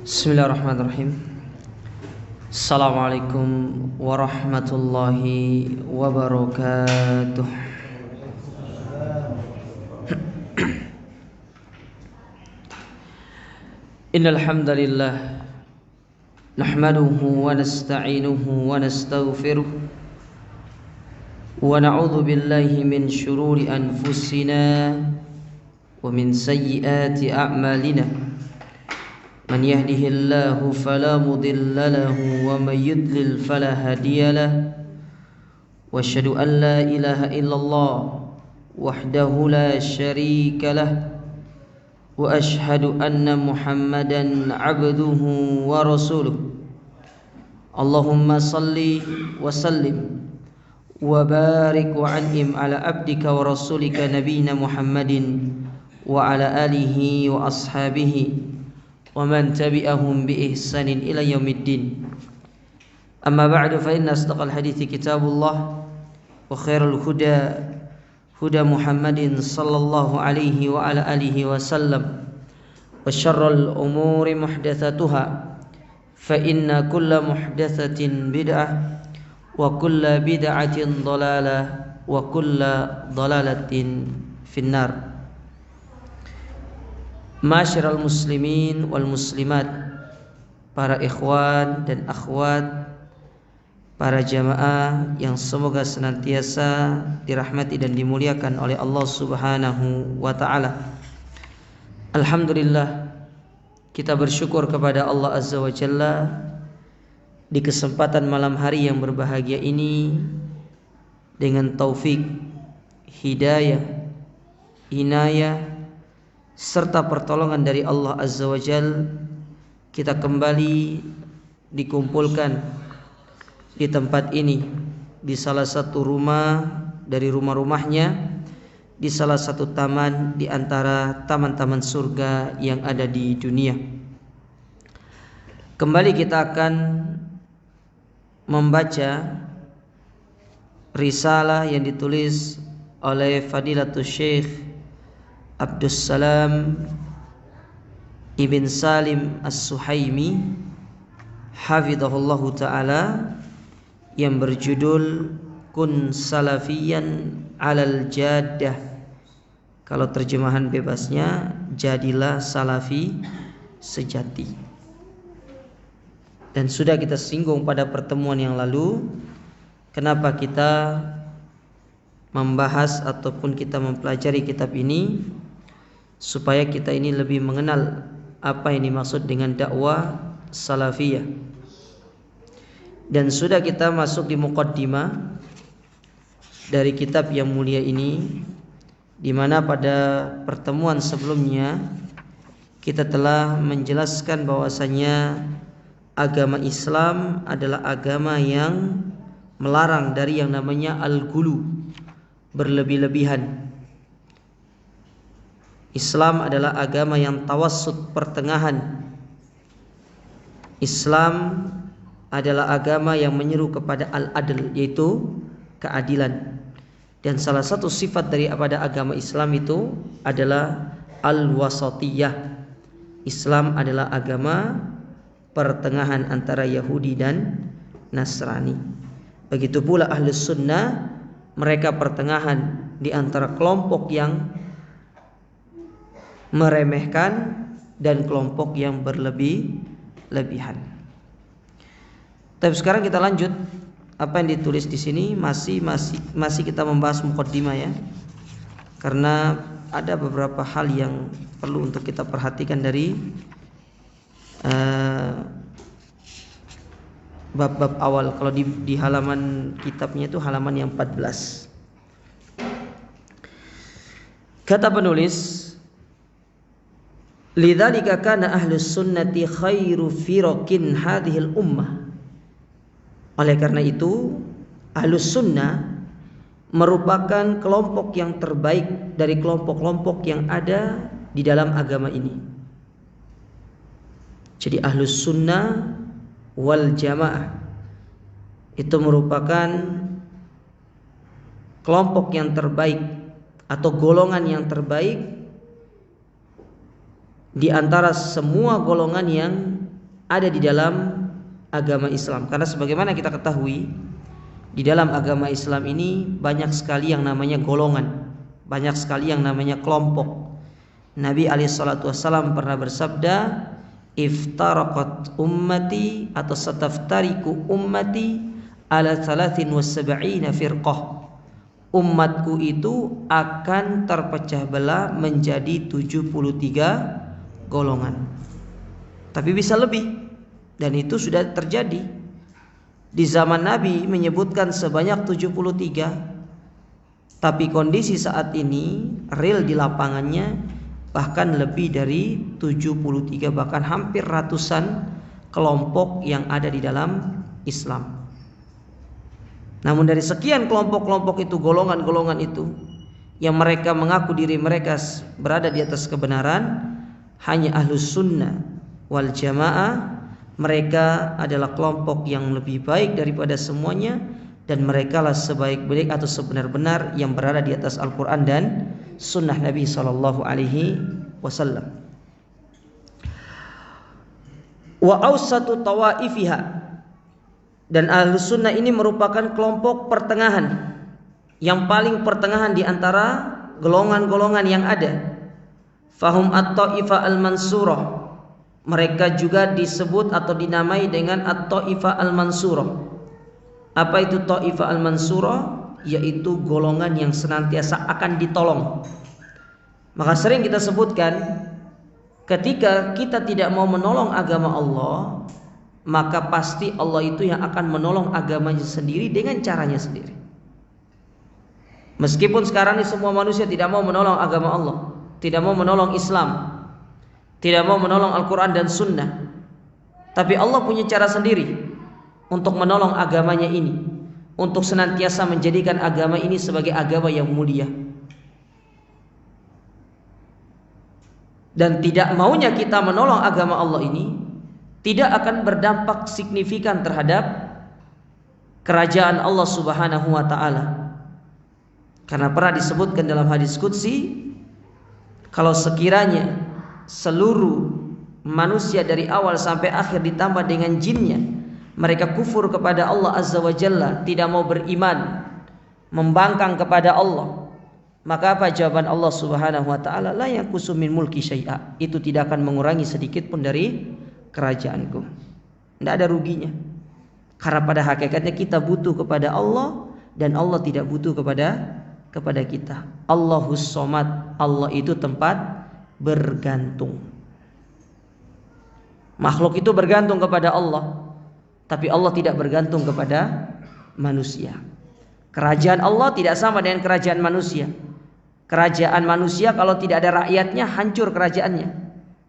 Bismillahirrahmanirrahim. Assalamualaikum warahmatullahi wabarakatuh. Innal hamdalillah nahmaduhu wa nasta'inuhu wa nastaghfiruh wa na'udzu billahi min shururi anfusina wa min sayyiati a'malina. من يهده الله فلا مضل له ومن يضلل فلا هادي له واشهد ان لا اله الا الله وحده لا شريك له واشهد ان محمدا عبده ورسوله اللهم صل وسلم وبارك وانعم على عبدك ورسولك نبينا محمد وعلى اله واصحابه ومن تبعهم بإحسان إلى يوم الدين. أما بعد فإن أصدق الحديث كتاب الله وخير الهدى هدى محمد صلى الله عليه وعلى آله وسلم وشر الأمور محدثاتها فإن كل محدثة بدعة وكل بدعة ضلالة وكل ضلالة في النار. Masyiral muslimin wal muslimat, para ikhwan dan akhwat, para jamaah yang semoga senantiasa dirahmati dan dimuliakan oleh Allah Subhanahu wa taala. Alhamdulillah, kita bersyukur kepada Allah Azza wa Jalla di kesempatan malam hari yang berbahagia ini, dengan taufik, hidayah, inayah serta pertolongan dari Allah Azza wa Jal, kita kembali dikumpulkan di tempat ini, di salah satu rumah dari rumah-rumahnya, di salah satu taman di antara taman-taman surga yang ada di dunia. Kembali kita akan membaca risalah yang ditulis oleh Fadilatul Syekh Abdus Salam Ibn Salim As-Suhaimi hafizahullahu ta'ala, yang berjudul Kun Salafiyan Alal Jaddah. Kalau terjemahan bebasnya, jadilah salafi sejati. Dan sudah kita singgung pada pertemuan yang lalu, kenapa kita membahas ataupun kita mempelajari kitab ini, supaya kita ini lebih mengenal apa yang dimaksud dengan dakwah salafiyah. Dan sudah kita masuk di muqaddimah dari kitab yang mulia ini, di mana pada pertemuan sebelumnya kita telah menjelaskan bahwasanya agama Islam adalah agama yang melarang dari yang namanya al-ghulu, berlebih-lebihan. Islam adalah agama yang tawassut, pertengahan. Islam adalah agama yang menyeru kepada al-adl, yaitu keadilan. Dan salah satu sifat daripada agama Islam itu adalah al-wasatiyah. Islam adalah agama pertengahan antara Yahudi dan Nasrani. Begitu pula Ahlus Sunnah, mereka pertengahan di antara kelompok yang meremehkan dan kelompok yang berlebih-lebihan. Tapi sekarang kita lanjut apa yang ditulis di sini, masih kita membahas muqaddimah ya. Karena ada beberapa hal yang perlu untuk kita perhatikan dari bab-bab awal. Kalau di halaman kitabnya itu halaman yang 14. Kata penulis, lidzalika kana ahlus sunnati khairu firaqin hadhil ummah. Oleh karena itu, ahlus sunnah merupakan kelompok yang terbaik dari kelompok-kelompok yang ada di dalam agama ini. Jadi ahlus sunnah wal jamaah itu merupakan kelompok yang terbaik atau golongan yang terbaik di antara semua golongan yang ada di dalam agama Islam. Karena sebagaimana kita ketahui, di dalam agama Islam ini banyak sekali yang namanya golongan, banyak sekali yang namanya kelompok. Nabi SAW pernah bersabda, iftaraqat ummati atau sataftariku ummati ala 73 firqah. Umatku itu akan terpecah belah menjadi 73 golongan. Tapi bisa lebih, dan itu sudah terjadi. Di zaman Nabi menyebutkan sebanyak 73, tapi kondisi saat ini real di lapangannya bahkan lebih dari 73, bahkan hampir ratusan kelompok yang ada di dalam Islam. Namun dari sekian kelompok-kelompok itu, golongan-golongan itu, yang mereka mengaku diri mereka berada di atas kebenaran, hanya Ahlus Sunnah wal Jamaah, mereka adalah kelompok yang lebih baik daripada semuanya, dan mereka lah sebaik-baik atau sebenar-benar yang berada di atas Al-Quran dan Sunnah Nabi SAW. Wa awsatu tawaifiha, dan Ahlus Sunnah ini merupakan kelompok pertengahan, yang paling pertengahan di antara golongan-golongan yang ada. Fahum at-ta'ifah al-mansurah, mereka juga disebut atau dinamai dengan at-ta'ifah al-mansurah. Apa itu ta'ifah al-mansurah? Yaitu golongan yang senantiasa akan ditolong. Maka sering kita sebutkan, ketika kita tidak mau menolong agama Allah, maka pasti Allah itu yang akan menolong agamanya sendiri dengan caranya sendiri. Meskipun sekarang ini semua manusia tidak mau menolong agama Allah, tidak mau menolong Islam, tidak mau menolong Al-Quran dan Sunnah, tapi Allah punya cara sendiri untuk menolong agamanya ini, untuk senantiasa menjadikan agama ini sebagai agama yang mulia. Dan tidak maunya kita menolong agama Allah ini tidak akan berdampak signifikan terhadap kerajaan Allah Subhanahu wa ta'ala. Karena pernah disebutkan dalam hadis qudsi, kalau sekiranya seluruh manusia dari awal sampai akhir ditambah dengan jinnya, mereka kufur kepada Allah Azza wa Jalla, tidak mau beriman, membangkang kepada Allah, maka apa jawaban Allah Subhanahu wa ta'ala? La yanqusu min mulki syai'a, itu tidak akan mengurangi sedikit pun dari kerajaanku. Tidak ada ruginya. Karena pada hakikatnya kita butuh kepada Allah, dan Allah tidak butuh kepada kita. Allahus Somad, Allah itu tempat bergantung. Makhluk itu bergantung kepada Allah, tapi Allah tidak bergantung kepada manusia. Kerajaan Allah tidak sama dengan kerajaan manusia. Kerajaan manusia kalau tidak ada rakyatnya hancur kerajaannya.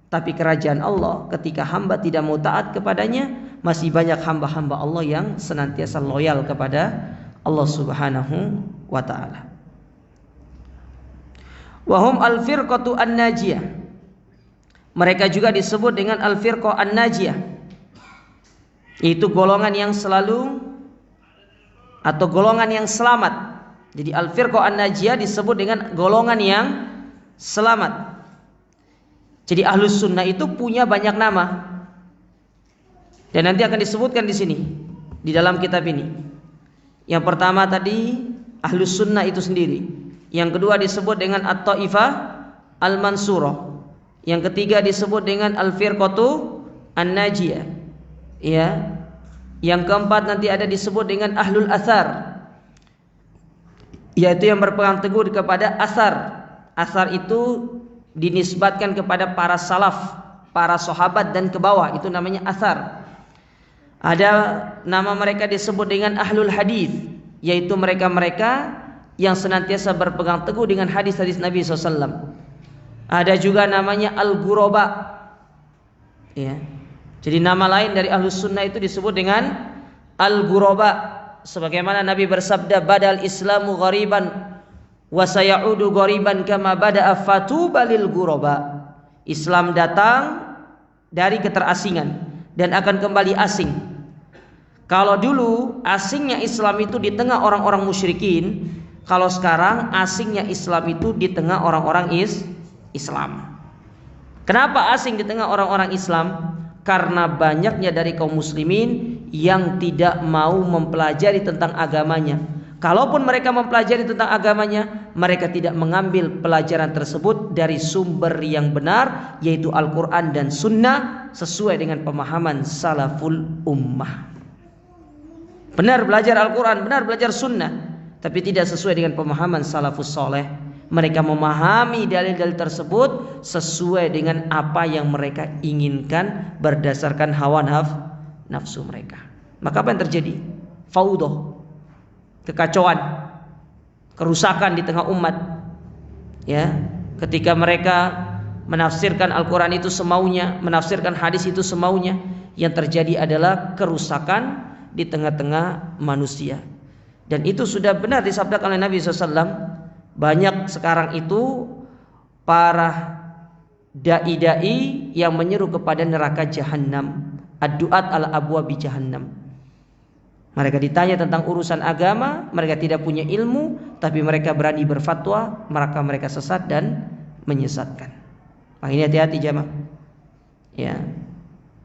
Tapi kerajaan Allah, ketika hamba tidak mau taat kepadanya, masih banyak hamba-hamba Allah yang senantiasa loyal kepada Allah Subhanahu wa ta'ala. Wahum al-firqatu an-najiyah, mereka juga disebut dengan al-firqah an-najiyah, itu golongan yang selalu atau golongan yang selamat. Jadi al-firqah an-najiyah disebut dengan golongan yang selamat. Jadi Ahlus Sunnah itu punya banyak nama, dan nanti akan disebutkan di sini di dalam kitab ini. Yang pertama tadi Ahlus Sunnah itu sendiri, yang kedua disebut dengan at-ta'ifah al-mansurah, yang ketiga disebut dengan al-firqatu an-najiyah, ya. Yang keempat nanti ada disebut dengan ahlul athar, yaitu yang berpegang teguh kepada asar. Asar itu dinisbatkan kepada para salaf, para sahabat dan ke bawah, itu namanya asar. Ada nama mereka disebut dengan ahlul hadis, yaitu mereka-mereka yang senantiasa berpegang teguh dengan hadis-hadis Nabi SAW. Ada juga namanya al-ghuraba, ya. Jadi nama lain dari Ahlus Sunnah itu disebut dengan al-ghuraba, sebagaimana Nabi bersabda, badal islamu ghariban wa sayaudu ghariban kama bada'a fatuba lil ghuraba. Islam datang dari keterasingan dan akan kembali asing. Kalau dulu asingnya Islam itu di tengah orang-orang musyrikin, kalau sekarang asingnya Islam itu di tengah orang-orang Islam. Kenapa asing di tengah orang-orang Islam? karena banyaknya dari kaum muslimin yang tidak mau mempelajari tentang agamanya. Kalaupun mereka mempelajari tentang agamanya, mereka tidak mengambil pelajaran tersebut dari sumber yang benar, yaitu Al-Quran dan Sunnah, sesuai dengan pemahaman salaful ummah. Benar belajar Al-Quran, benar belajar Sunnah, tapi tidak sesuai dengan pemahaman salafus soleh. Mereka memahami dalil-dalil tersebut sesuai dengan apa yang mereka inginkan berdasarkan hawa nafsu mereka. Maka apa yang terjadi? Faudah, kekacauan, kerusakan di tengah umat. Ya, ketika mereka menafsirkan Al-Quran itu semaunya, menafsirkan hadis itu semaunya, yang terjadi adalah kerusakan di tengah-tengah manusia. Dan itu sudah benar disabdakan oleh Nabi SAW. Banyak sekarang itu para dai-dai yang menyeru kepada neraka jahanam, ad-duat ala abwabi jahannam. Mereka ditanya tentang urusan agama, mereka tidak punya ilmu, tapi mereka berani berfatwa, maka mereka sesat dan menyesatkan. Makanya hati-hati jamaah. Ya,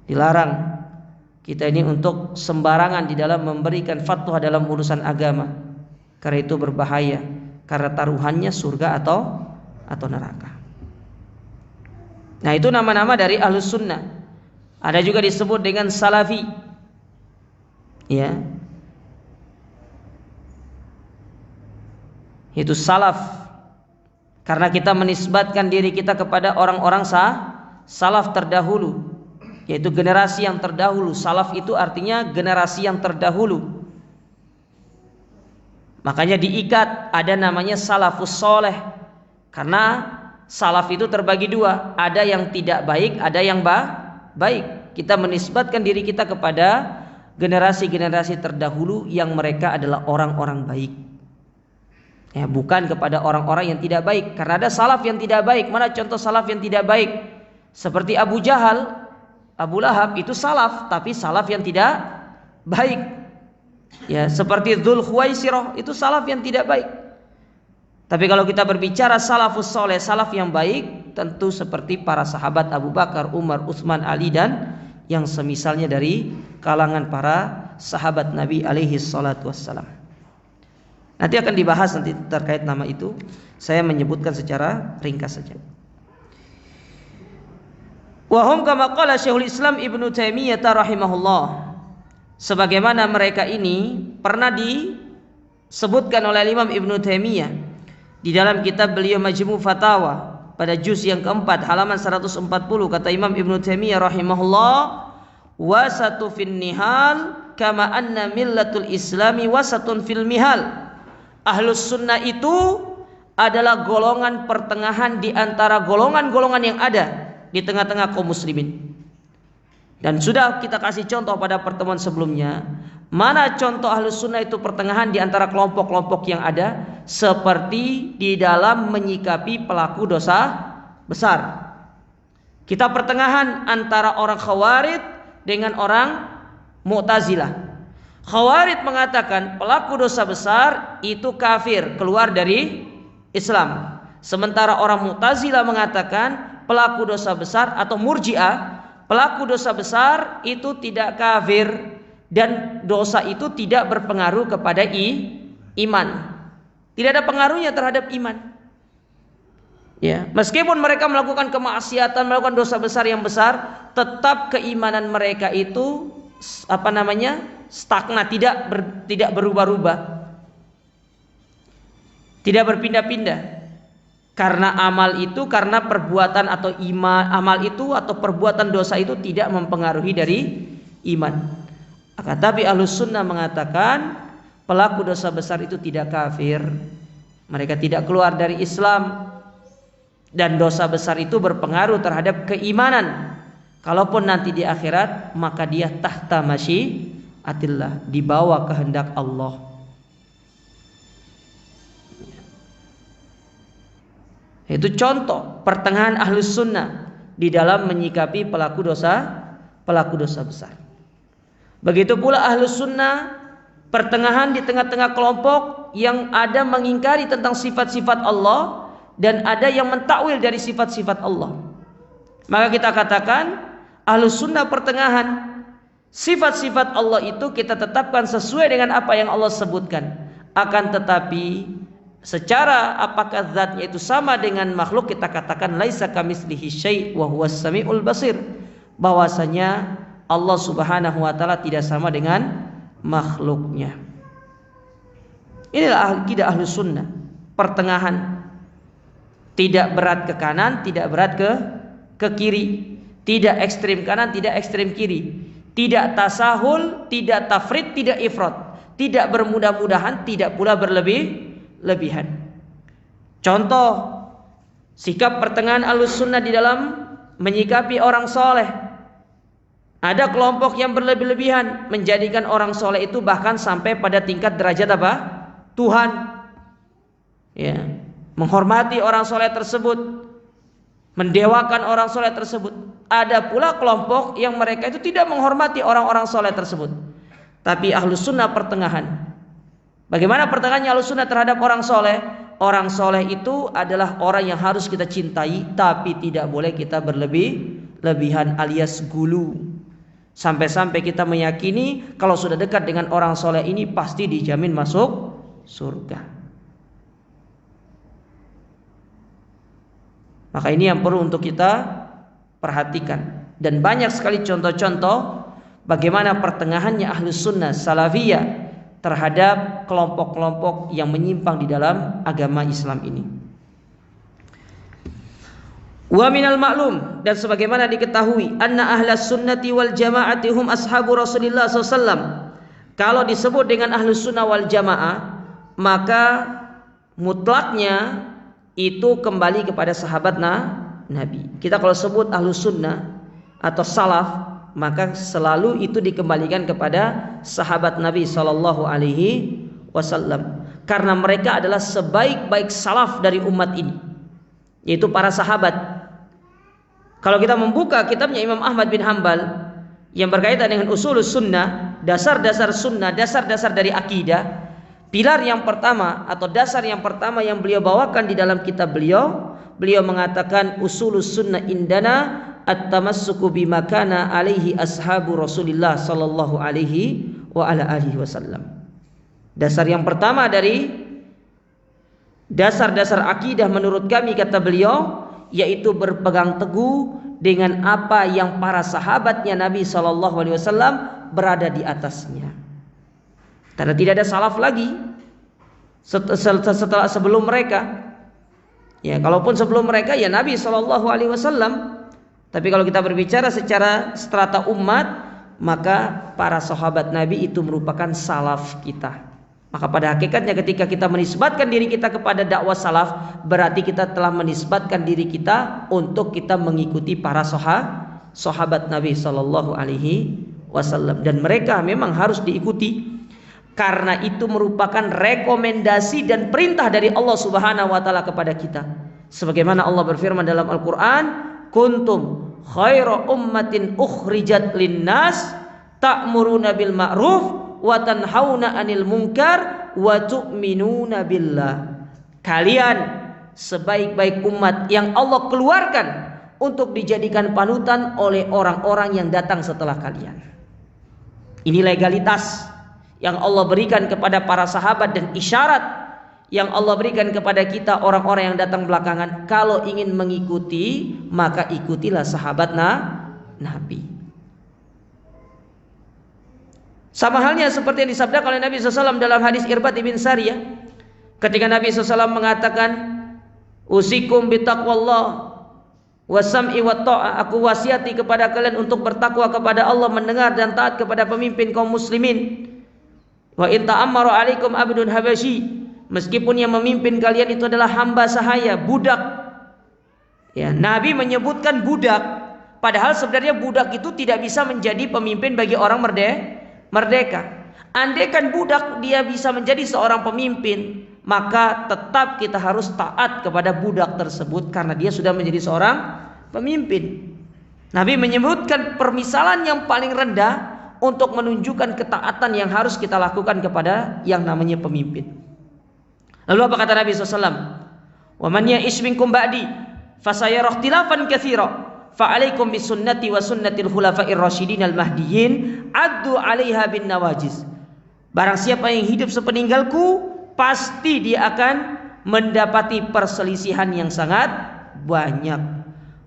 dilarang kita ini untuk sembarangan di dalam memberikan fatwa dalam urusan agama, karena itu berbahaya, karena taruhannya surga atau neraka. Nah, itu nama-nama dari Ahlus Sunnah. Ada juga disebut dengan Salafi. Ya, itu salaf, karena kita menisbatkan diri kita kepada orang-orang salaf terdahulu, yaitu generasi yang terdahulu. Salaf itu artinya generasi yang terdahulu. Makanya diikat, ada namanya salafus soleh, karena salaf itu terbagi dua, ada yang tidak baik, ada yang baik. Kita menisbatkan diri kita kepada generasi-generasi terdahulu yang mereka adalah orang-orang baik, ya, bukan kepada orang-orang yang tidak baik. Karena ada salaf yang tidak baik. Mana contoh salaf yang tidak baik? Seperti Abu Jahal, Abu Lahab, itu salaf, tapi salaf yang tidak baik. Ya, seperti Dzul Khuwaisirah, itu salaf yang tidak baik. Tapi kalau kita berbicara salafus soleh, salaf yang baik, tentu seperti para sahabat Abu Bakar, Umar, Utsman, Ali, dan yang semisalnya dari kalangan para sahabat Nabi alaihi salatu wassalam. Nanti akan dibahas nanti terkait nama itu. Saya menyebutkan secara ringkas saja. Wa hum kama qala Syekhul Islam Ibnu Taimiyah rahimahullah. Sebagaimana mereka ini pernah disebutkan oleh Imam Ibnu Taimiyah di dalam kitab beliau Majmu' Fatawa pada juz yang keempat halaman 140, kata Imam Ibnu Taimiyah rahimahullah, wasatu fin nihal kama anna millatul islami wasatun fil mihal. Ahlus sunnah itu adalah golongan pertengahan di antara golongan-golongan yang ada di tengah-tengah kaum muslimin. Dan sudah kita kasih contoh pada pertemuan sebelumnya, mana contoh Ahlus Sunnah itu pertengahan di antara kelompok-kelompok yang ada, seperti di dalam menyikapi pelaku dosa besar. Kita pertengahan antara orang Khawarij dengan orang Mu'tazilah. Khawarij mengatakan pelaku dosa besar itu kafir, keluar dari Islam. Sementara orang Mu'tazilah mengatakan pelaku dosa besar atau Murji'ah, pelaku dosa besar itu tidak kafir dan dosa itu tidak berpengaruh kepada iman. Tidak ada pengaruhnya terhadap iman. Ya, meskipun mereka melakukan kemaksiatan, melakukan dosa besar yang besar, tetap keimanan mereka itu stagnan, tidak berubah-ubah, tidak berpindah-pindah. Karena amal itu, karena perbuatan atau amal itu atau perbuatan dosa itu tidak mempengaruhi dari iman. Tapi Ahlus Sunnah mengatakan pelaku dosa besar itu tidak kafir, mereka tidak keluar dari Islam, dan dosa besar itu berpengaruh terhadap keimanan. Kalaupun nanti di akhirat, maka dia tahta masyiatillah, di bawah kehendak Allah. Itu contoh pertengahan Ahlus Sunnah di dalam menyikapi pelaku dosa besar. Begitu pula Ahlus Sunnah pertengahan di tengah-tengah kelompok yang ada mengingkari tentang sifat-sifat Allah dan ada yang mentakwil dari sifat-sifat Allah. Maka kita katakan Ahlus sunnah pertengahan. Sifat-sifat Allah itu kita tetapkan sesuai dengan apa yang Allah sebutkan. Akan tetapi secara apakah zatnya itu sama dengan makhluk, kita katakan laisa kamitslihi syai' wa huwas samiul basir, bahwasanya Allah Subhanahu wa taala tidak sama dengan makhluknya. Inilah akidah Ahlus sunnah pertengahan. Tidak berat ke kanan, tidak berat ke kiri, tidak ekstrim kanan, tidak ekstrim kiri, tidak tasahul, tidak tafrid, tidak ifrat, tidak bermudah-mudahan, tidak pula berlebihan. Contoh sikap pertengahan Ahlus sunnah di dalam menyikapi orang soleh. Ada kelompok yang berlebihan menjadikan orang soleh itu bahkan sampai pada tingkat derajat apa? Tuhan. Ya, menghormati orang soleh tersebut, mendewakan orang soleh tersebut. Ada pula kelompok yang mereka itu tidak menghormati orang-orang soleh tersebut. Tapi Ahlus sunnah pertengahan. Bagaimana pertengahannya Ahlus sunnah terhadap orang soleh? Orang soleh itu adalah orang yang harus kita cintai, tapi tidak boleh kita berlebihan alias gulu. Sampai-sampai kita meyakini kalau sudah dekat dengan orang soleh ini pasti dijamin masuk surga. Maka ini yang perlu untuk kita perhatikan. Dan banyak sekali contoh-contoh bagaimana pertengahannya Ahlus sunnah salafiyah terhadap kelompok-kelompok yang menyimpang di dalam agama Islam ini. Wa minal ma'lum, dan sebagaimana diketahui, anna ahlas sunnati wal jama'ati hum ashabu Rasulillah SAW. Kalau disebut dengan ahlus sunnah wal jamaah, maka mutlaknya itu kembali kepada sahabat Nabi. Kita kalau sebut ahlus sunnah atau salaf, maka selalu itu dikembalikan kepada sahabat Nabi Sallallahu Alaihi Wasallam, karena mereka adalah sebaik-baik salaf dari umat ini, yaitu para sahabat. Kalau kita membuka kitabnya Imam Ahmad bin Hanbal yang berkaitan dengan usulus sunnah, dasar-dasar sunnah, dasar-dasar dari akidah, pilar yang pertama atau dasar yang pertama yang beliau bawakan di dalam kitab beliau mengatakan usulus sunnah indana at-tamassuku bima kana alaihi ashabu Rasulillah sallallahu alaihi wa ala alihi wasallam. Dasar yang pertama dari dasar-dasar akidah menurut kami, kata beliau, yaitu berpegang teguh dengan apa yang para sahabatnya Nabi sallallahu alaihi wasallam berada di atasnya. Karena tidak ada salaf lagi setelah sebelum mereka. Ya, kalaupun sebelum mereka ya Nabi sallallahu alaihi wasallam. Tapi kalau kita berbicara secara strata umat, maka para sahabat Nabi itu merupakan salaf kita. Maka pada hakikatnya ketika kita menisbatkan diri kita kepada dakwah salaf, berarti kita telah menisbatkan diri kita untuk kita mengikuti para sahabat Nabi sallallahu alaihi wasallam, dan mereka memang harus diikuti karena itu merupakan rekomendasi dan perintah dari Allah Subhanahu wa taala kepada kita. Sebagaimana Allah berfirman dalam Al-Qur'an, kuntum khaira ummatin ukhrijat linnas ta'muruna bil ma'ruf wa tanhauna 'anil munkar wa tu'minuna billah. Kalian sebaik-baik umat yang Allah keluarkan untuk dijadikan panutan oleh orang-orang yang datang setelah kalian. Ini legalitas yang Allah berikan kepada para sahabat dan isyarat yang Allah berikan kepada kita orang-orang yang datang belakangan. Kalau ingin mengikuti, maka ikutilah sahabat Nabi. Sama halnya seperti yang disabdakan oleh Nabi SAW dalam hadis Irbad ibn Sariyah, ketika Nabi SAW mengatakan, usikum bitaqwallah wasam'i wa ta'ah, aku wasiati kepada kalian untuk bertakwa kepada Allah, mendengar dan taat kepada pemimpin kaum muslimin. Wa in ta'ammara 'alaikum abdun habasyi, meskipun yang memimpin kalian itu adalah hamba sahaya, budak. Ya, Nabi menyebutkan budak, padahal sebenarnya budak itu tidak bisa menjadi pemimpin bagi orang merdeka. Andaikan budak dia bisa menjadi seorang pemimpin, maka tetap kita harus taat kepada budak tersebut karena dia sudah menjadi seorang pemimpin. Nabi menyebutkan permisalan yang paling rendah untuk menunjukkan ketaatan yang harus kita lakukan kepada yang namanya pemimpin. Lalu apa kata Nabi SAW? Wa man ya'ish minkum ba'di fasayara ikhtilafan katsira. Fa'alaikum bisunnati wa sunnatil khulafa'ir rasyidin al-mahdiyyin addu 'alaiha bin nawajiz. Barang siapa yang hidup sepeninggalku, pasti dia akan mendapati perselisihan yang sangat banyak.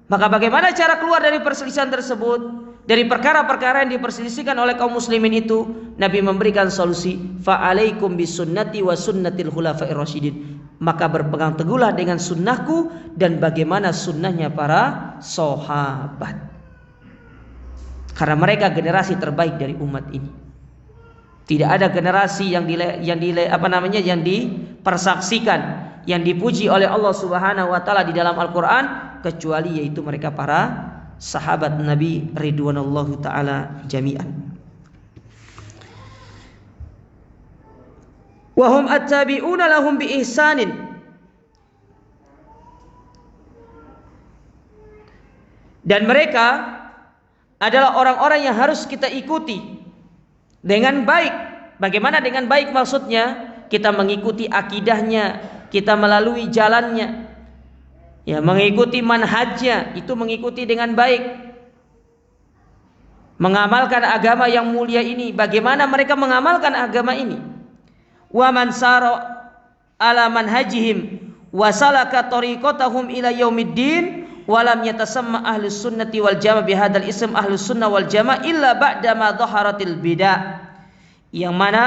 Maka bagaimana cara keluar dari perselisihan tersebut? Dari perkara-perkara yang diperselisihkan oleh kaum muslimin itu, Nabi memberikan solusi, fa'alaikum bisunnati wa sunnatil khulafa'ir rasyidin. Maka berpegang teguhlah dengan sunnahku dan bagaimana sunnahnya para sahabat. Karena mereka generasi terbaik dari umat ini. Tidak ada generasi yang dipersaksikan, yang dipuji oleh Allah Subhanahu wa taala di dalam Al-Qur'an kecuali yaitu mereka para sahabat Nabi ridwanullahu taala jami'an. Wa hum attabi'una lahum bi ihsanin. Dan mereka adalah orang-orang yang harus kita ikuti dengan baik. Bagaimana dengan baik maksudnya? Kita mengikuti akidahnya, kita melalui jalannya, ya, mengikuti manhajnya, itu mengikuti dengan baik. Mengamalkan agama yang mulia ini. Bagaimana mereka mengamalkan agama ini? Wa man sara ala manhajihim wa salaka tariqatahum ila yaumiddin wa lam yatasamma ahlus sunnati wal jamaah bihadzal ism ahlus sunnah wal jamaah illa ba'da ma dhaharatil bidah. Yang mana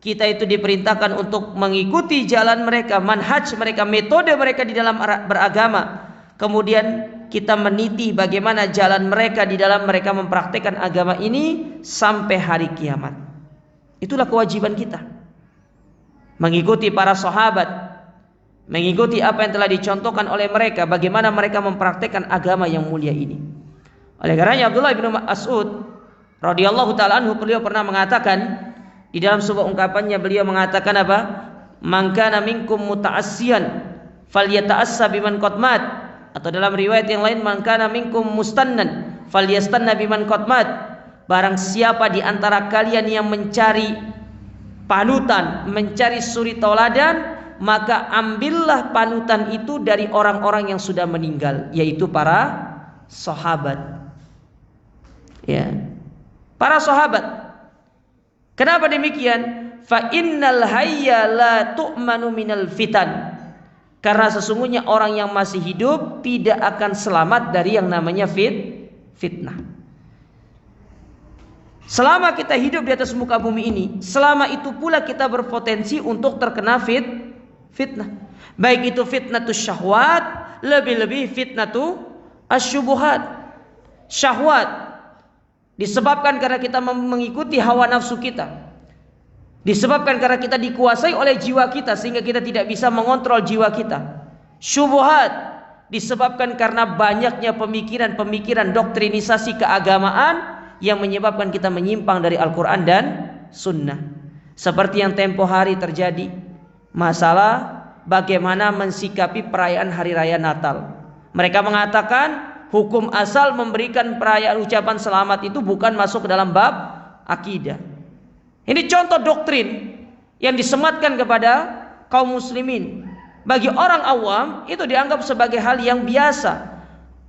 kita itu diperintahkan untuk mengikuti jalan mereka, manhaj mereka, metode mereka di dalam beragama. Kemudian kita meniti bagaimana jalan mereka di dalam mereka mempraktikkan agama ini sampai hari kiamat. Itulah kewajiban kita. Mengikuti para sahabat, mengikuti apa yang telah dicontohkan oleh mereka, bagaimana mereka mempraktikkan agama yang mulia ini. Oleh karenanya Abdullah bin Mas'ud radhiyallahu taala anhu, beliau pernah mengatakan di dalam sebuah ungkapannya, beliau mengatakan apa? Man kana minkum muta'assiyan falyata'assa biman qad mat. Atau dalam riwayat yang lain, man kana minkum mustannan falyastanna biman qad mat. Barang siapa di antara kalian yang mencari panutan, mencari suri tauladan, maka ambillah panutan itu dari orang-orang yang sudah meninggal, yaitu para sahabat. Ya. Para sahabat. Kenapa demikian? Fa innal hayya la tu'manu minal fitan. Karena sesungguhnya orang yang masih hidup tidak akan selamat dari yang namanya fitnah. Selama kita hidup di atas muka bumi ini, selama itu pula kita berpotensi untuk terkena fitnah. Baik itu fitnatus syahwat, lebih-lebih fitnatu asyubuhat. Syahwat disebabkan karena kita mengikuti hawa nafsu kita, disebabkan karena kita dikuasai oleh jiwa kita sehingga kita tidak bisa mengontrol jiwa kita. Syubhat disebabkan karena banyaknya pemikiran-pemikiran doktrinisasi keagamaan yang menyebabkan kita menyimpang dari Al-Quran dan Sunnah. Seperti yang tempo hari terjadi, masalah bagaimana mensikapi perayaan Hari Raya Natal. Mereka mengatakan hukum asal memberikan perayaan ucapan selamat itu bukan masuk ke dalam bab akidah. Ini contoh doktrin yang disematkan kepada kaum muslimin. Bagi orang awam itu dianggap sebagai hal yang biasa.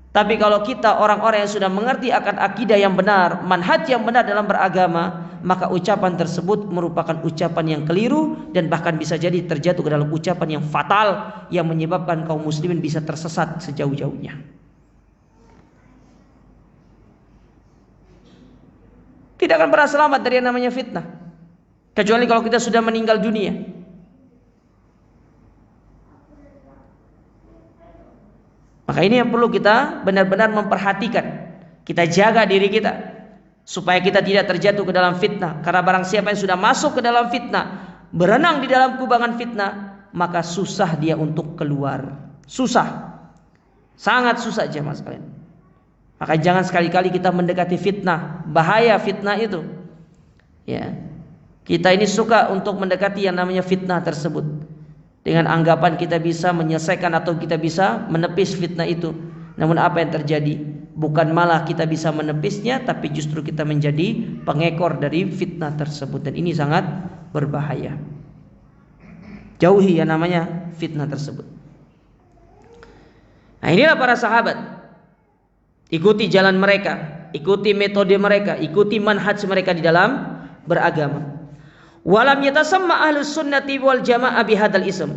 Tapi kalau kita orang-orang yang sudah mengerti akan akidah yang benar, manhaj yang benar dalam beragama, maka ucapan tersebut merupakan ucapan yang keliru dan bahkan bisa jadi terjatuh ke dalam ucapan yang fatal yang menyebabkan kaum muslimin bisa tersesat sejauh-jauhnya. Tidak akan pernah selamat dari yang namanya fitnah, kecuali kalau kita sudah meninggal dunia. Maka ini yang perlu kita benar-benar memperhatikan. Kita jaga diri kita supaya kita tidak terjatuh ke dalam fitnah. Karena barang siapa yang sudah masuk ke dalam fitnah, berenang di dalam kubangan fitnah, maka susah dia untuk keluar. Susah, sangat susah jemaah sekalian. Maka jangan sekali-kali kita mendekati fitnah. Bahaya fitnah itu. Ya, kita ini suka untuk mendekati yang namanya fitnah tersebut dengan anggapan kita bisa menyelesaikan atau kita bisa menepis fitnah itu. Namun apa yang terjadi? Bukan malah kita bisa menepisnya, tapi justru kita menjadi pengekor dari fitnah tersebut. Dan ini sangat berbahaya. Jauhi yang namanya fitnah tersebut. Nah, inilah para sahabat. ikuti jalan mereka, ikuti metode mereka, ikuti manhaj mereka di dalam beragama. Walam yatasamma ahlus sunnati wal jamaah bihadzal ism,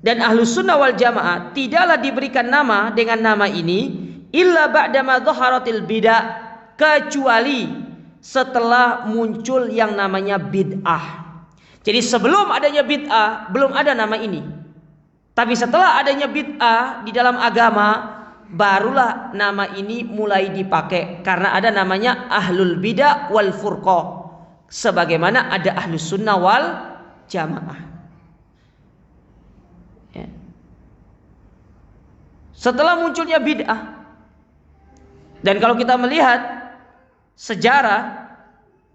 dan ahlus sunnah wal jamaah tidaklah diberikan nama dengan nama ini illa ba'dama dhaharatil bid'ah, kecuali setelah muncul yang namanya bid'ah. Jadi sebelum adanya bid'ah belum ada nama ini. Tapi setelah adanya bid'ah di dalam agama, barulah nama ini mulai dipakai, karena ada namanya ahlul bid'ah wal furqah, sebagaimana ada ahlus sunnah wal jamaah. Ya. Setelah munculnya bid'ah, dan kalau kita melihat sejarah,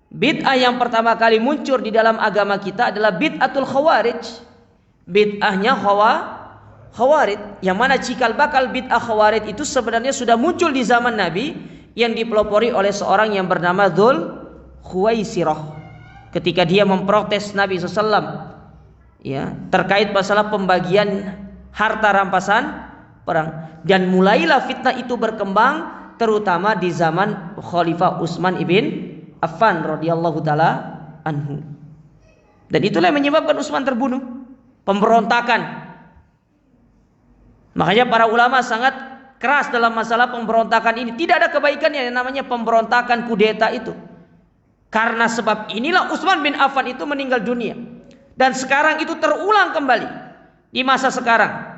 bid'ah yang pertama kali muncul di dalam agama kita adalah bid'atul khawarij. Bid'ahnya khawarij, yang mana cikal bakal bid'ah khawarij itu sebenarnya sudah muncul di zaman Nabi, yang dipelopori oleh seorang yang bernama Dzul Khuwaisirah ketika dia memprotes Nabi SAW, ya, terkait masalah pembagian harta rampasan perang. Dan mulailah fitnah itu berkembang, terutama di zaman Khalifah Utsman ibn Affan radhiyallahu taala anhu. Dan itulah yang menyebabkan Utsman terbunuh, pemberontakan. Makanya para ulama sangat keras dalam masalah pemberontakan ini. Tidak ada kebaikan yang namanya pemberontakan kudeta itu. Karena sebab inilah Utsman bin Affan itu meninggal dunia. Dan sekarang itu terulang kembali di masa sekarang.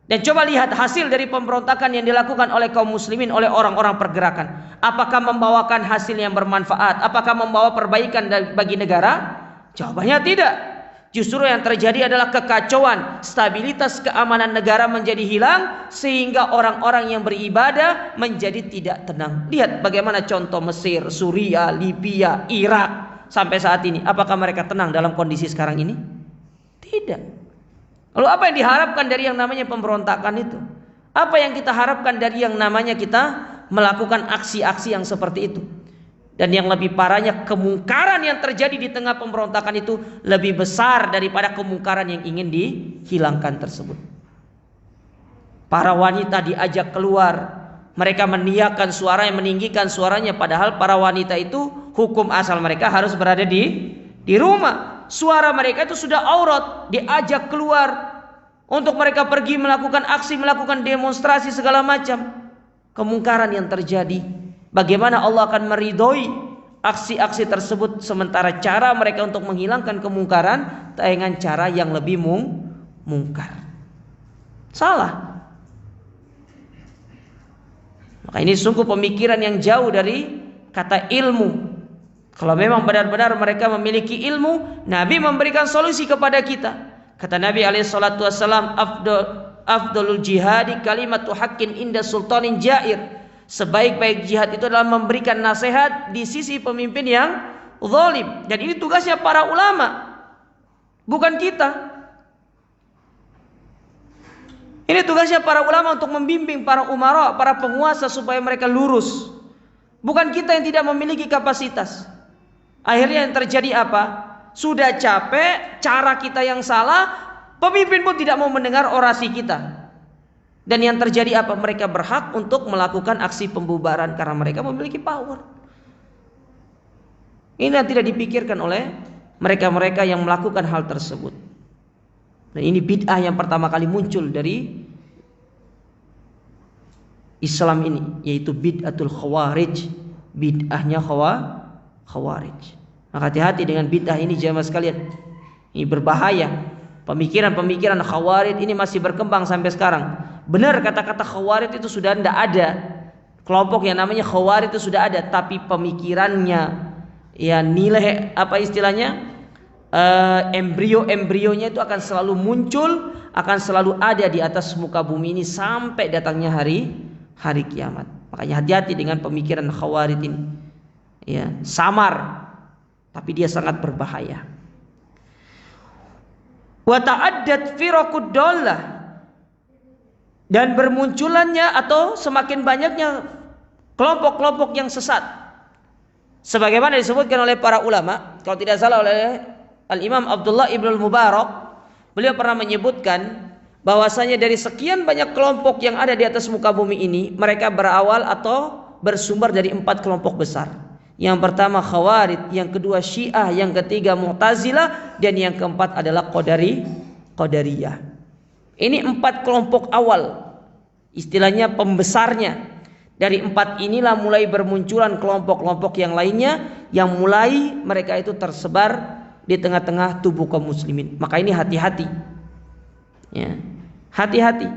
Dan coba lihat hasil dari pemberontakan yang dilakukan oleh kaum muslimin, oleh orang-orang pergerakan. Apakah membawakan hasil yang bermanfaat? Apakah membawa perbaikan bagi negara? Jawabannya tidak. Justru yang terjadi adalah kekacauan, stabilitas keamanan negara menjadi hilang, sehingga orang-orang yang beribadah menjadi tidak tenang. Lihat bagaimana contoh Mesir, Suriah, Libya, Irak sampai saat ini. Apakah mereka tenang dalam kondisi sekarang ini? Tidak. Lalu apa yang diharapkan dari yang namanya pemberontakan itu? Apa yang kita harapkan dari yang namanya kita melakukan aksi-aksi yang seperti itu? Dan yang lebih parahnya, kemungkaran yang terjadi di tengah pemberontakan itu lebih besar daripada kemungkaran yang ingin dihilangkan tersebut. Para wanita diajak keluar, mereka meniakan suara, yang meninggikan suaranya, padahal para wanita itu hukum asal mereka harus berada di rumah. Suara mereka itu sudah aurat, diajak keluar untuk mereka pergi melakukan aksi, melakukan demonstrasi segala macam. Kemungkaran yang terjadi, bagaimana Allah akan meridhoi aksi-aksi tersebut, sementara cara mereka untuk menghilangkan kemungkaran dengan cara yang lebih mungkar. Salah. Maka ini sungguh pemikiran yang jauh dari kata ilmu. Kalau memang benar-benar mereka memiliki ilmu, Nabi memberikan solusi kepada kita. Kata Nabi alaihissalatu wassalam, afdalul jihadi kalimatu haqqin inda sultanin jair. Sebaik-baik jihad itu adalah memberikan nasihat di sisi pemimpin yang zalim. Dan ini tugasnya para ulama, bukan kita. Ini tugasnya para ulama untuk membimbing para umara, para penguasa supaya mereka lurus. Bukan kita yang tidak memiliki kapasitas. Akhirnya yang terjadi apa? Sudah capek, cara kita yang salah, pemimpin pun tidak mau mendengar orasi kita. Dan yang terjadi apa? Mereka berhak untuk melakukan aksi pembubaran karena mereka memiliki power. Ini yang tidak dipikirkan oleh mereka-mereka yang melakukan hal tersebut. Dan ini bid'ah yang pertama kali muncul dari Islam ini, yaitu bid'atul khawarij, bid'ahnya khawarij. Maka hati-hati dengan bid'ah ini jemaah sekalian. Ini berbahaya. Pemikiran-pemikiran khawarij ini masih berkembang sampai sekarang. Benar kata-kata khawarij itu sudah tidak ada. Kelompok yang namanya khawarij itu sudah ada, tapi pemikirannya, ya nilai apa istilahnya, embrio-embrionya itu akan selalu muncul, akan selalu ada di atas muka bumi ini sampai datangnya hari kiamat. Makanya hati-hati dengan pemikiran khawarij ini. Ya, samar, tapi dia sangat berbahaya. Wa ta'addat firaqud dhallah, dan bermunculannya atau semakin banyaknya kelompok-kelompok yang sesat. Sebagaimana disebutkan oleh para ulama, kalau tidak salah oleh Al-Imam Abdullah Ibnul Mubarak, beliau pernah menyebutkan bahwasanya dari sekian banyak kelompok yang ada di atas muka bumi ini, mereka berawal atau bersumber dari 4 kelompok besar. Yang pertama Khawarij, yang kedua Syiah, yang ketiga Mu'tazilah, dan yang keempat adalah Qadariyah. Ini 4 kelompok awal, istilahnya pembesarnya. Dari 4 inilah mulai bermunculan kelompok-kelompok yang lainnya, yang mulai mereka itu tersebar di tengah-tengah tubuh kaum muslimin. Maka ini hati-hati, ya, hati-hati.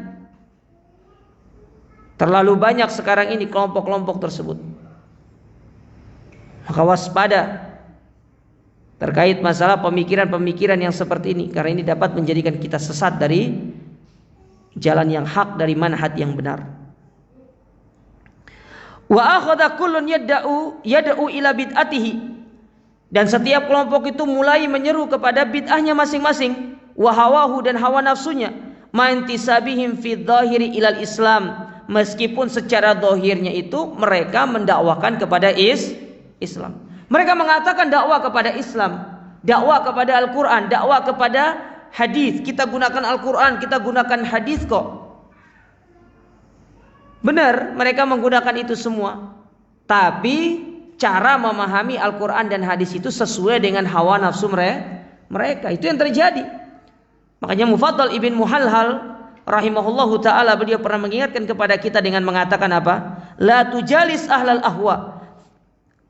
Terlalu banyak sekarang ini kelompok-kelompok tersebut. Maka waspada terkait masalah pemikiran-pemikiran yang seperti ini, karena ini dapat menjadikan kita sesat dari jalan yang hak, dari manhaj yang benar. Wa akhadha kullun yad'u ila bid'atihi, dan setiap kelompok itu mulai menyeru kepada bid'ahnya masing-masing, wa hawahu, dan hawa nafsunya, ma intisabihim fi dhahiri ilal Islam, meskipun secara zahirnya itu mereka mendakwakan kepada Islam. Mereka mengatakan dakwah kepada Islam, dakwah kepada Al-Qur'an, dakwah kepada hadis. Kita gunakan Al-Qur'an, kita gunakan hadis kok. Benar, mereka menggunakan itu semua, tapi cara memahami Al-Quran dan hadis itu sesuai dengan hawa nafsu mereka. Itu yang terjadi. Makanya Mufaddal ibn Muhalhal rahimahullahu ta'ala, beliau pernah mengingatkan kepada kita dengan mengatakan apa? La tujalis ahlal ahwa,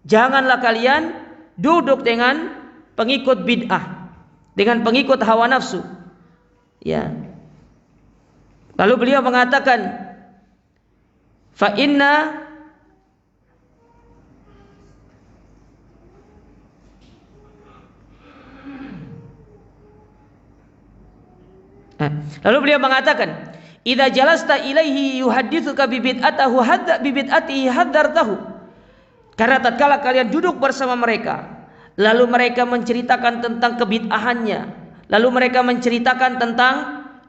janganlah kalian duduk dengan pengikut bid'ah, dengan pengikut hawa nafsu, ya. Lalu beliau mengatakan, fa inna lalu beliau mengatakan, idza jalasta ilaihi yuhadditsuka bi bid'atihi hadda bi bid'atihi haddartahu. Karena tatkala kalian duduk bersama mereka, lalu mereka menceritakan tentang kebid'ahannya, lalu mereka menceritakan tentang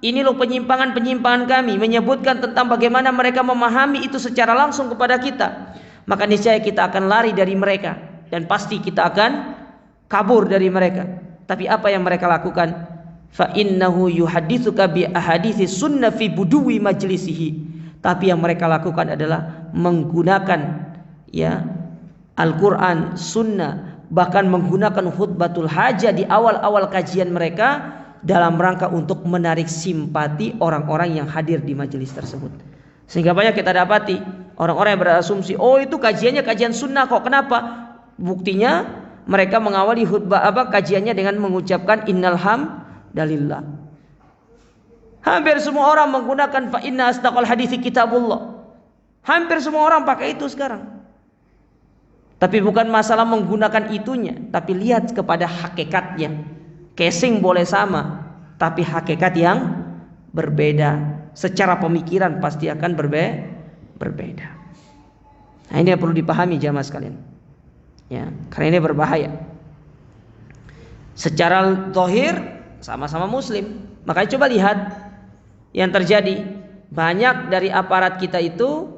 ini loh penyimpangan-penyimpangan kami, menyebutkan tentang bagaimana mereka memahami itu secara langsung kepada kita, maka niscaya kita akan lari dari mereka, dan pasti kita akan kabur dari mereka. Tapi apa yang mereka lakukan? Fa innahu yuhadditsuka bi ahadithi sunnah fi buduwi majlisihi. Tapi yang mereka lakukan adalah menggunakan, ya, Al-Quran, sunnah, bahkan menggunakan khutbatul hajah di awal-awal kajian mereka, dalam rangka untuk menarik simpati orang-orang yang hadir di majelis tersebut. Sehingga banyak kita dapati orang-orang yang berasumsi, oh itu kajiannya kajian sunnah kok. Kenapa? Buktinya mereka mengawali khutbah kajiannya dengan mengucapkan innal hamdalillah. Hampir semua orang menggunakan fa inna asdaqal hadithi kitabullah. Hampir semua orang pakai itu sekarang. Tapi bukan masalah menggunakan itunya, tapi lihat kepada hakikatnya. Casing boleh sama, tapi hakikat yang berbeda. Secara pemikiran pasti akan berbeda. Nah, ini yang perlu dipahami jamaah sekalian, ya, karena ini berbahaya. Secara zahir sama-sama muslim, makanya coba lihat yang terjadi. Banyak dari aparat kita itu,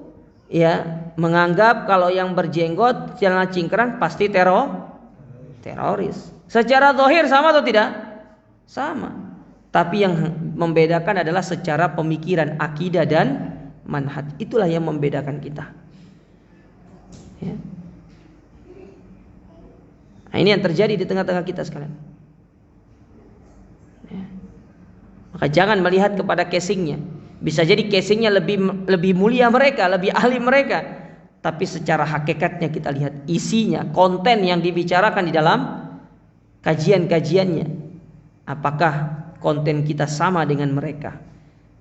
ya, menganggap kalau yang berjenggot, celana cingkrang pasti teroris. Secara zahir sama atau tidak? Sama. Tapi yang membedakan adalah secara pemikiran, akidah dan manhaj. Itulah yang membedakan kita, ya. Nah, ini yang terjadi di tengah-tengah kita sekalian, ya. Maka jangan melihat kepada casingnya. Bisa jadi casingnya lebih mulia mereka, lebih ahli mereka, tapi secara hakikatnya kita lihat isinya, konten yang dibicarakan di dalam kajian-kajiannya, apakah konten kita sama dengan mereka,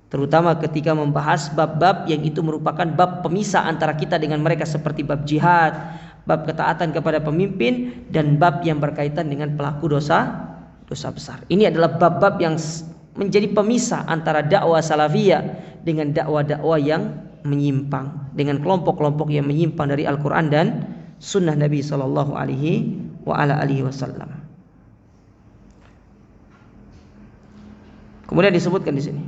terutama ketika membahas bab-bab yang itu merupakan bab pemisah antara kita dengan mereka, seperti bab jihad, bab ketaatan kepada pemimpin, dan bab yang berkaitan dengan pelaku dosa besar. Ini adalah bab-bab yang menjadi pemisah antara dakwah salafiyah dengan dakwah-dakwah yang menyimpang, dengan kelompok-kelompok yang menyimpang dari Al-Quran dan Sunnah Nabi Sallallahu Alaihi Wasallam. Kemudian disebutkan di sini,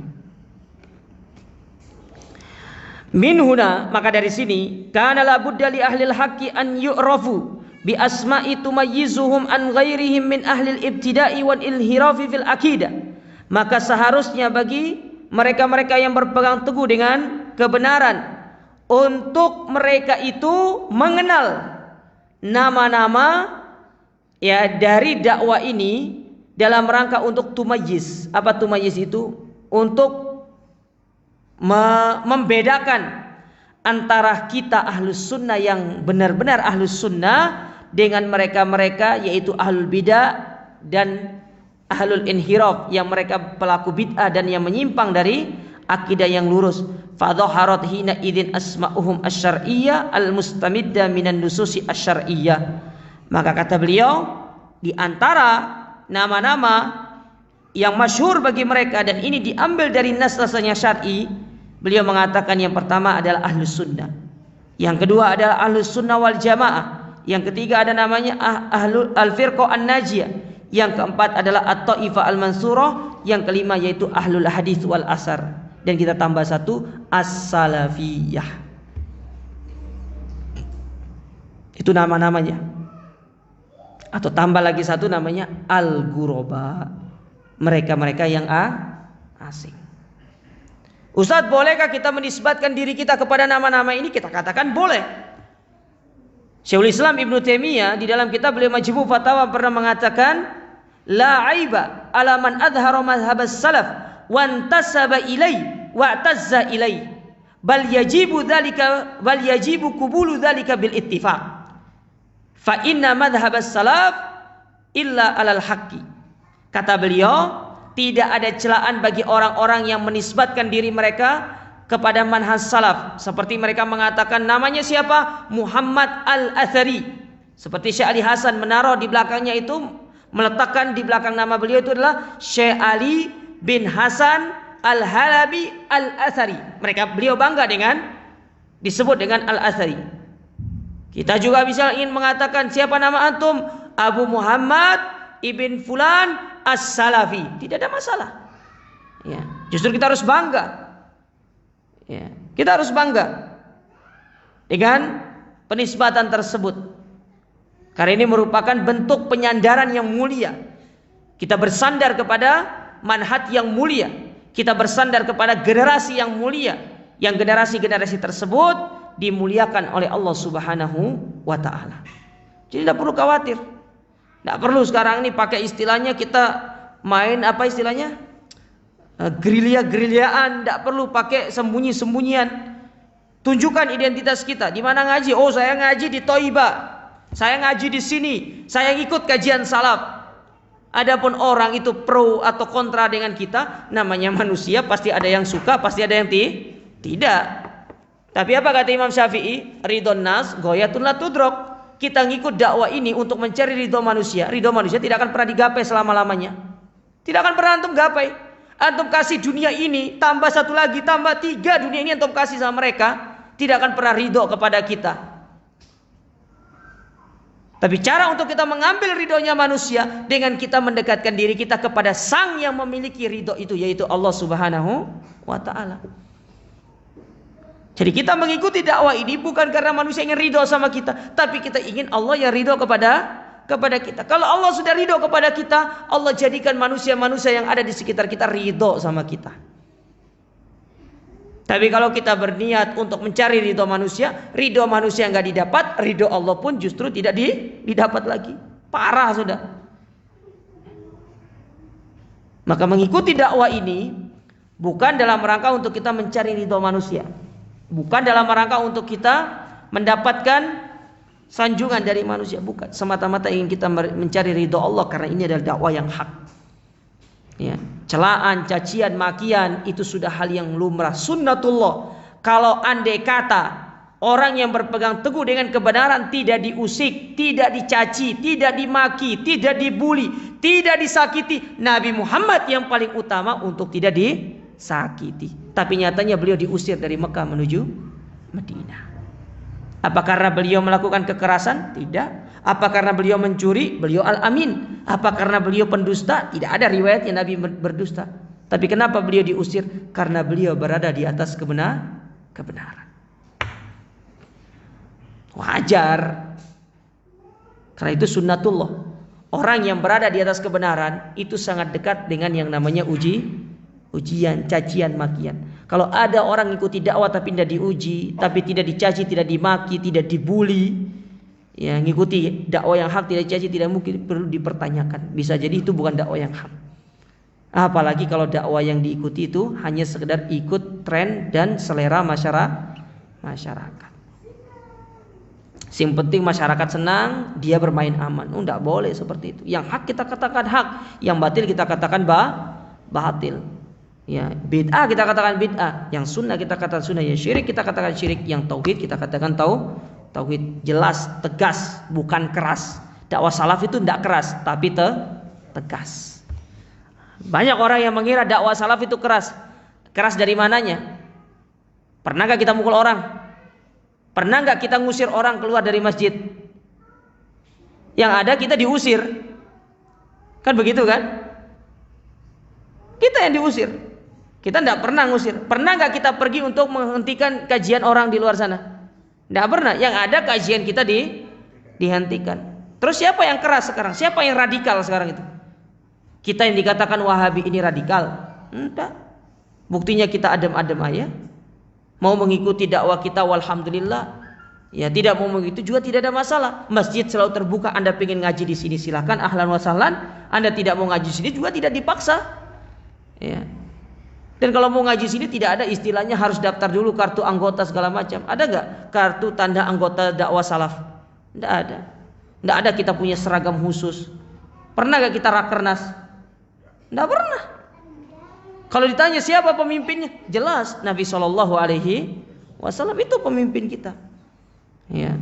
min huna, maka dari sini, kana la budda li ahli al-haqqi an yu'rafu bi asma'i tumayyizuhum an ghairihim min ahli al-ibtida'i wal inhirafi fil aqidah. Maka seharusnya bagi mereka-mereka yang berpegang teguh dengan kebenaran untuk mereka itu mengenal nama-nama ya dari dakwah ini dalam rangka untuk tumayyiz. Apa tumayyiz itu? Untuk membedakan antara kita ahlus sunnah yang benar-benar ahlus sunnah dengan mereka-mereka yaitu ahlul bidah dan ahlul inhiraf yang mereka pelaku bid'ah dan yang menyimpang dari akidah yang lurus. Fadhaharat hina idzin asma'uhum asy-syar'iyyah al-mustamiddah minan nususi asy-syar'iyyah. Maka kata beliau, di antara nama-nama yang masyhur bagi mereka dan ini diambil dari nas-nasnya syar'i, beliau mengatakan yang pertama adalah ahlus sunnah, yang kedua adalah ahlus sunnah wal jamaah, yang ketiga ada namanya ahlul al-firqah an-najiyah, yang keempat adalah at-taifah al-mansurah, yang kelima yaitu ahlul hadis wal asar, dan kita tambah satu as-salafiyah. Itu nama-namanya. Atau tambah lagi satu namanya al-ghuraba, mereka-mereka yang asing. Ustaz, bolehkah kita menisbatkan diri kita kepada nama-nama ini? Kita katakan boleh. Syekhul Islam Ibnu Taimiyah di dalam kitab beliau Majmu' Fatawa pernah mengatakan, la aiba ala man adhara madhhabas salaf wa antasaba ilai wa tazza ilai bal yajibu kubulu dzalika bil ittifaq. Fa inna madhhabas salaf illa alal haqqi. Kata beliau, tidak ada celaan bagi orang-orang yang menisbatkan diri mereka kepada manhaj salaf, seperti mereka mengatakan namanya siapa? Muhammad al-Athari. Seperti Syekh Ali Hasan menaruh di belakangnya itu, meletakkan di belakang nama beliau itu adalah Syekh Ali bin Hasan al-Halabi al-Athari. Beliau bangga dengan disebut dengan al-Athari. Kita juga bisa ingin mengatakan siapa nama antum? Abu Muhammad ibn Fulan as-Salafi. Tidak ada masalah. Ya, justru kita harus bangga. Ya, kita harus bangga dengan penisbatan tersebut. Karena ini merupakan bentuk penyandaran yang mulia. Kita bersandar kepada manhaj yang mulia. Kita bersandar kepada generasi yang mulia. Yang generasi-generasi tersebut dimuliakan oleh Allah Subhanahu wa ta'ala. Jadi tidak perlu khawatir. Tidak perlu sekarang ini pakai istilahnya kita main apa istilahnya? Gerilya-gerilyaan. Tidak perlu pakai sembunyi-sembunyian. Tunjukkan identitas kita. Di mana ngaji? Oh, saya ngaji di Toibah. Saya ngaji di sini. Saya ikut kajian salaf. Adapun orang itu pro atau kontra dengan kita, namanya manusia, pasti ada yang suka, pasti ada yang tidak. Tapi apa kata Imam Syafi'i? Ridhon nas goyatun la tudrok. Kita ngikut dakwah ini untuk mencari ridho manusia. Ridho manusia tidak akan pernah digapai selama-lamanya. Tidak akan pernah antum gapai. Antum kasih dunia ini, tambah satu lagi, tambah tiga dunia ini antum kasih sama mereka, tidak akan pernah ridho kepada kita. Tapi cara untuk kita mengambil ridhonya manusia dengan kita mendekatkan diri kita kepada sang yang memiliki ridho itu, yaitu Allah Subhanahu wa ta'ala. Jadi kita mengikuti dakwah ini bukan karena manusia ingin ridho sama kita, tapi kita ingin Allah yang ridho kepada kita. Kalau Allah sudah ridho kepada kita, Allah jadikan manusia-manusia yang ada di sekitar kita ridho sama kita. Tapi kalau kita berniat untuk mencari ridho manusia nggak didapat, ridho Allah pun justru tidak didapat lagi. Parah sudah. Maka mengikuti dakwah ini bukan dalam rangka untuk kita mencari ridho manusia. Bukan dalam rangka untuk kita mendapatkan sanjungan dari manusia, bukan. Semata-mata ingin kita mencari ridho Allah, karena ini adalah dakwah yang hak. Ya, celaan, cacian, makian itu sudah hal yang lumrah, sunnatullah. Kalau andai kata orang yang berpegang teguh dengan kebenaran tidak diusik, tidak dicaci, tidak dimaki, tidak dibuli, tidak disakiti, Nabi Muhammad yang paling utama untuk tidak disakiti. Tapi nyatanya beliau diusir dari Mekah menuju Madinah. Apa karena beliau melakukan kekerasan? Tidak. Apa karena beliau mencuri? Beliau al-amin. Apa karena beliau pendusta? Tidak ada riwayatnya Nabi berdusta. Tapi kenapa beliau diusir? Karena beliau berada di atas kebenaran. Wajar. Karena itu sunnatullah. Orang yang berada di atas kebenaran itu sangat dekat dengan yang namanya ujian, cacian, makian. Kalau ada orang ikuti dakwah tapi tidak diuji, tapi tidak dicaci, tidak dimaki, tidak dibully, ya ngikuti dakwah yang hak tidak dicaci, tidak mungkin perlu dipertanyakan. Bisa jadi itu bukan dakwah yang hak. Apalagi kalau dakwah yang diikuti itu hanya sekedar ikut tren dan selera masyarakat. Yang penting masyarakat senang, dia bermain aman. Tidak boleh seperti itu. Yang hak kita katakan hak, yang batil kita katakan batil. Ya, bid'ah kita katakan bid'ah, yang sunnah kita katakan sunnah, yang syirik kita katakan syirik, yang tauhid kita katakan tauhid. Jelas, tegas, bukan keras. Dakwah salaf itu tidak keras, tapi tegas. Banyak orang yang mengira dakwah salaf itu keras. Keras dari mananya? Pernah gak kita mukul orang? Pernah gak kita ngusir orang keluar dari masjid? Yang ada kita diusir. Kan begitu kan? Kita yang diusir. Kita tidak pernah ngusir. Pernah gak kita pergi untuk menghentikan kajian orang di luar sana? Tidak pernah. Yang ada kajian kita dihentikan. Terus siapa yang keras sekarang? Siapa yang radikal sekarang itu? Kita yang dikatakan Wahabi ini radikal? Tidak. Buktinya kita adem-adem aja. Mau mengikuti dakwah kita, walhamdulillah. Ya, tidak mau mengikuti juga tidak ada masalah. Masjid selalu terbuka. Anda pengen ngaji di sini silakan, ahlan wa sahlan. Anda tidak mau ngaji di sini juga tidak dipaksa. Ya. Dan kalau mau ngaji sini tidak ada istilahnya harus daftar dulu kartu anggota segala macam. Ada nggak kartu tanda anggota dakwah salaf? Tidak ada. Tidak ada kita punya seragam khusus. Pernah nggak kita rakernas? Tidak pernah. Kalau ditanya siapa pemimpinnya, jelas Nabi SAW itu pemimpin kita. Ya.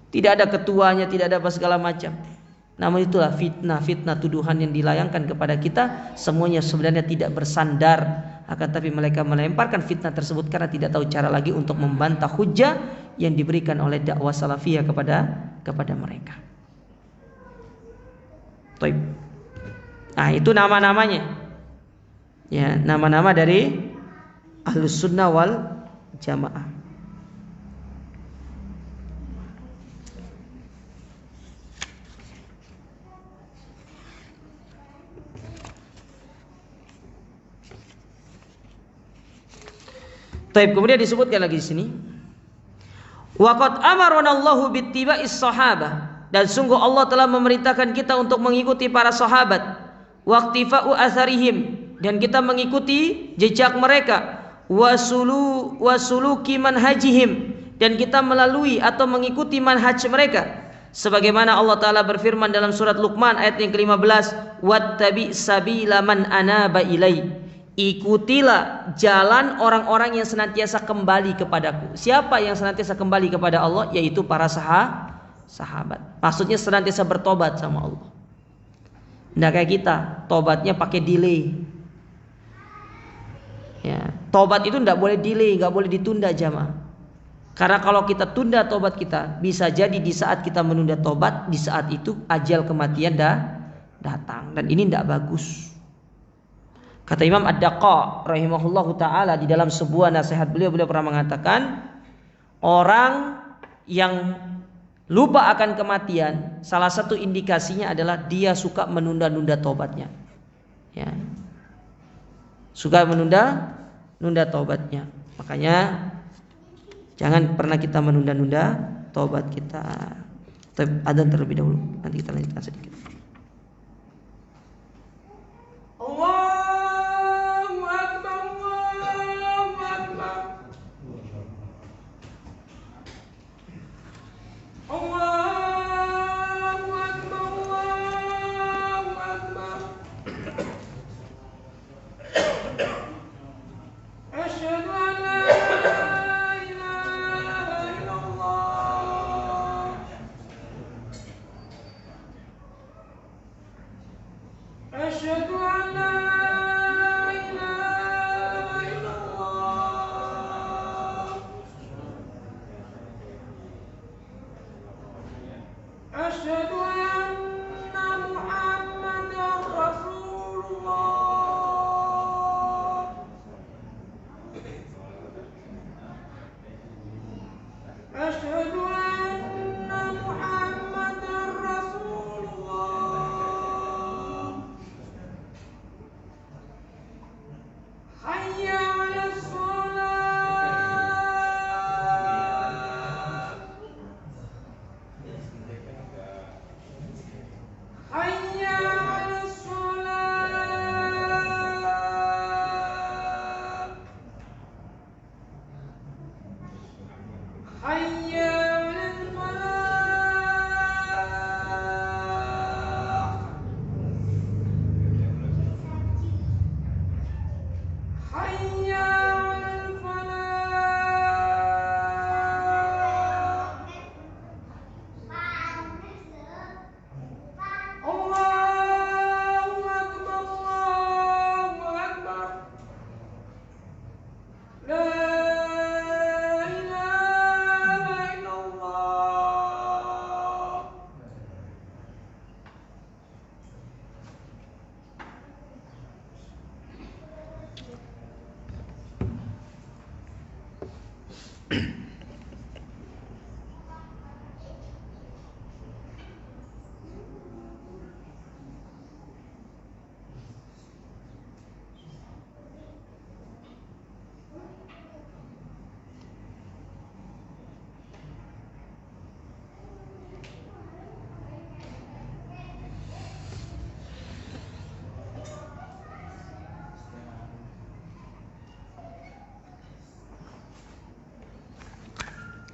Tidak ada ketuanya, tidak ada apa segala macam. Namun itulah fitnah tuduhan yang dilayangkan kepada kita, semuanya sebenarnya tidak bersandar, akan tapi mereka melemparkan fitnah tersebut karena tidak tahu cara lagi untuk membantah hujah yang diberikan oleh dakwah salafiyah kepada mereka. Taib. Nah, itu nama-namanya. Ya, nama-nama dari Ahlus Sunnah wal Jamaah. Taib, kemudian disebutkan lagi di sini. Waqad amarana Allahu bittiba'is sahabah, dan sungguh Allah telah memerintahkan kita untuk mengikuti para sahabat, waqtifa'u atharihim, dan kita mengikuti jejak mereka, wasuluki manhajihim, dan kita melalui atau mengikuti manhaj mereka, sebagaimana Allah Ta'ala berfirman dalam surat Luqman ayat yang ke-15, wattabi sabila man anaba ilai, ikutilah jalan orang-orang yang senantiasa kembali kepadaku. Siapa yang senantiasa kembali kepada Allah? Yaitu para sahabat. Maksudnya senantiasa bertobat sama Allah. Nggak kayak kita, tobatnya pakai delay. Ya, tobat itu nggak boleh delay, nggak boleh ditunda jamaah. Karena kalau kita tunda tobat kita, bisa jadi di saat kita menunda tobat, di saat itu ajal kematian datang, dan ini nggak bagus. Kata Imam Ad-Daqqa rahimahullahu ta'ala di dalam sebuah nasihat beliau pernah mengatakan, orang yang lupa akan kematian, salah satu indikasinya adalah dia suka menunda-nunda tobatnya. Ya. Suka menunda tobatnya. Makanya jangan pernah kita menunda-nunda tobat kita. Adzan terlebih dahulu, nanti kita lanjutkan sedikit.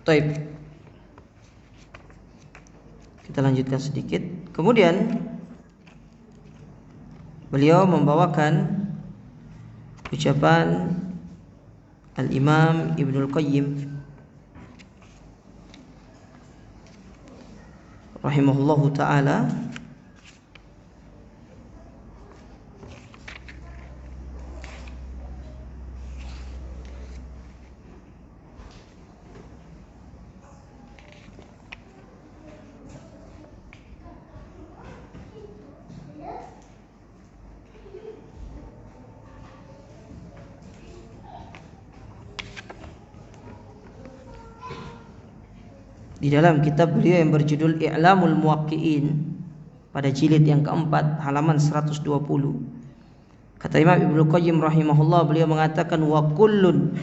Taib. Kita lanjutkan sedikit. Kemudian beliau membawakan ucapan Al-Imam Ibnul Qayyim rahimahullahu ta'ala di dalam kitab beliau yang berjudul I'lamul Muwaqqi'in pada jilid yang keempat halaman 120. Kata Imam Ibnu Qayyim rahimahullah, beliau mengatakan wa kullun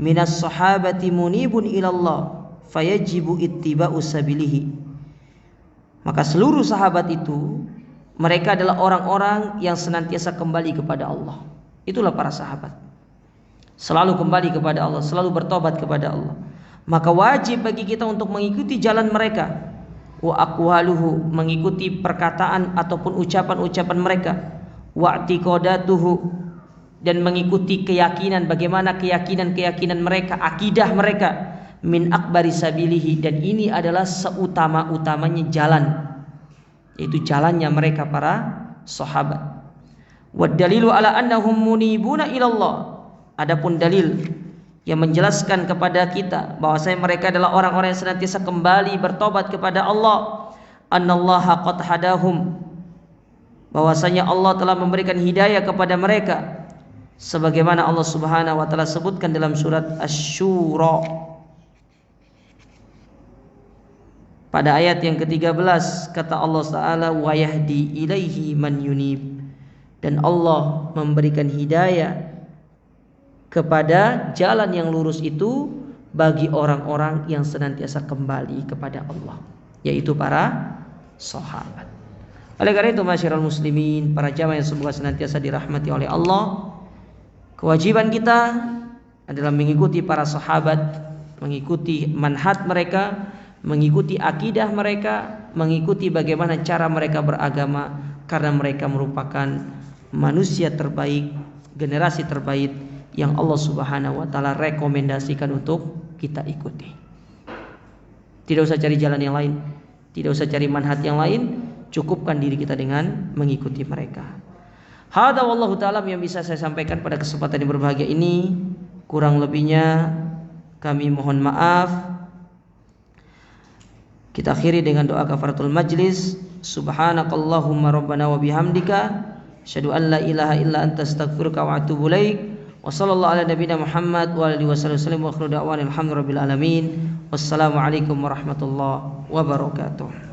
minas sahabati munibun ilallah fayajibu ittiba'u sabilihi. Maka seluruh sahabat itu mereka adalah orang-orang yang senantiasa kembali kepada Allah. Itulah para sahabat. Selalu kembali kepada Allah, selalu bertobat kepada Allah. Maka wajib bagi kita untuk mengikuti jalan mereka, wa aqwaluhu, mengikuti perkataan ataupun ucapan-ucapan mereka, wa i'tiqadatuhu, dan mengikuti keyakinan, bagaimana keyakinan mereka, akidah mereka, min akbari sabilihi, dan ini adalah seutama-utamanya jalan, yaitu jalannya mereka para sahabat. Wa dalilu ala annahum munibuna ilallah, adapun dalil yang menjelaskan kepada kita bahwasanya mereka adalah orang-orang yang senantiasa kembali bertobat kepada Allah. Annallaha qad hadahum, bahwasanya Allah telah memberikan hidayah kepada mereka, sebagaimana Allah Subhanahu wa taala sebutkan dalam surat Asy-Syura pada ayat yang ke-13. Kata Allah Ta'ala, wa yahdi ilaihi man yunib, dan Allah memberikan hidayah kepada jalan yang lurus itu bagi orang-orang yang senantiasa kembali kepada Allah, yaitu para sahabat. Oleh karena itu, masyiral muslimin, para jamaah yang semoga senantiasa dirahmati oleh Allah, kewajiban kita adalah mengikuti para sahabat, mengikuti manhaj mereka, mengikuti akidah mereka, mengikuti bagaimana cara mereka beragama, karena mereka merupakan manusia terbaik, generasi terbaik yang Allah Subhanahu wa taala rekomendasikan untuk kita ikuti. Tidak usah cari jalan yang lain, tidak usah cari manhaj yang lain, cukupkan diri kita dengan mengikuti mereka. Hada wallahu taala yang bisa saya sampaikan pada kesempatan yang berbahagia ini. Kurang lebihnya kami mohon maaf. Kita akhiri dengan doa kafaratul majlis. Subhanakallahumma rabbana wa bihamdika asyhadu an la ilaha illa anta astaghfiruka wa atubu ilaik. Wa sallallahu ala nabiyina Muhammad wa alihi wasallam wa akhiru da'wana alhamdulillahi rabbil alamin. Wassalamualaikum warahmatullahi wabarakatuh.